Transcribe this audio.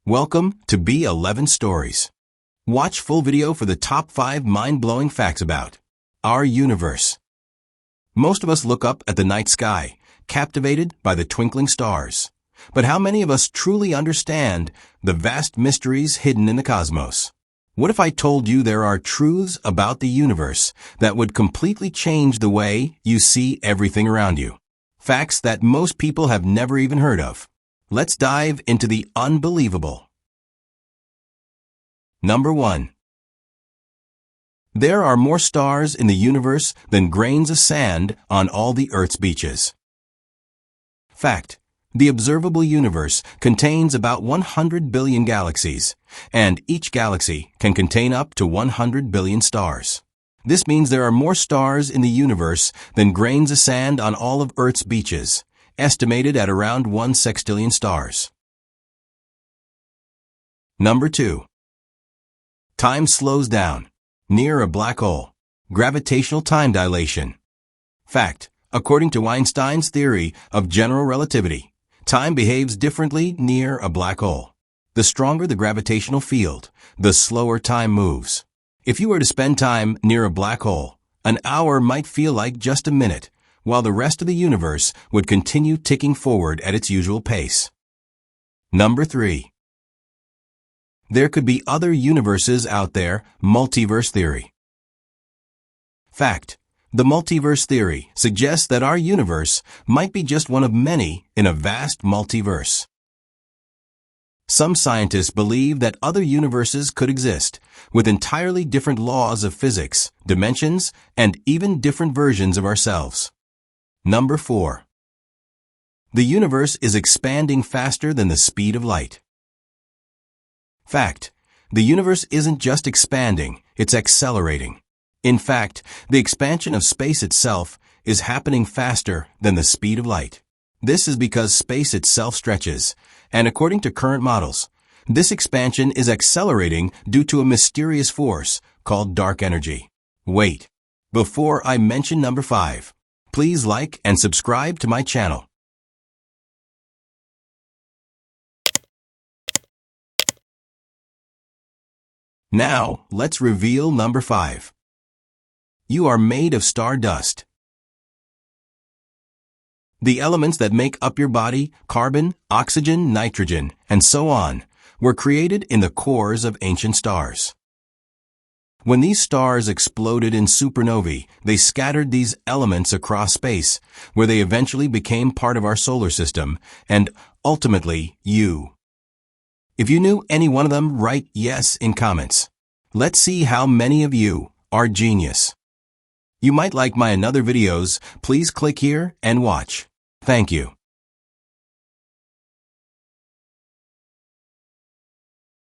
Welcome to B11 Stories. Watch full video for the top 5 mind-blowing facts about our universe. Most of us look up at the night sky, captivated by the twinkling stars. But how many of us truly understand the vast mysteries hidden in the cosmos? What if I told you there are truths about the universe that would completely change the way you see everything around you? Facts that most people have never even heard of. Let's dive into the unbelievable. Number 1. There are more stars in the universe than grains of sand on all the Earth's beaches. Fact: the observable universe contains about 100 billion galaxies, and each galaxy can contain up to 100 billion stars. This means there are more stars in the universe than grains of sand on all of Earth's beaches, estimated at around 1 sextillion stars. Number 2. Time slows down. Near a black hole. Gravitational time dilation. Fact: according to Einstein's theory of general relativity, time behaves differently near a black hole. The stronger the gravitational field, the slower time moves. If you were to spend time near a black hole, an hour might feel like just a minute, while the rest of the universe would continue ticking forward at its usual pace. Number 3. There could be other universes out there, multiverse theory. Fact: the multiverse theory suggests that our universe might be just one of many in a vast multiverse. Some scientists believe that other universes could exist, with entirely different laws of physics, dimensions, and even different versions of ourselves. Number 4. The universe is expanding faster than the speed of light. Fact: the universe isn't just expanding, it's accelerating. In fact, the expansion of space itself is happening faster than the speed of light. This is because space itself stretches, and according to current models, this expansion is accelerating due to a mysterious force called dark energy. Wait, before I mention number 5, please like and subscribe to my channel. Now, let's reveal number 5. You are made of stardust. The elements that make up your body, carbon, oxygen, nitrogen, and so on, were created in the cores of ancient stars. When these stars exploded in supernovae, they scattered these elements across space, where they eventually became part of our solar system, and ultimately, you. If you knew any one of them, write yes in comments. Let's see how many of you are genius. You might like my other videos. Please click here and watch. Thank you.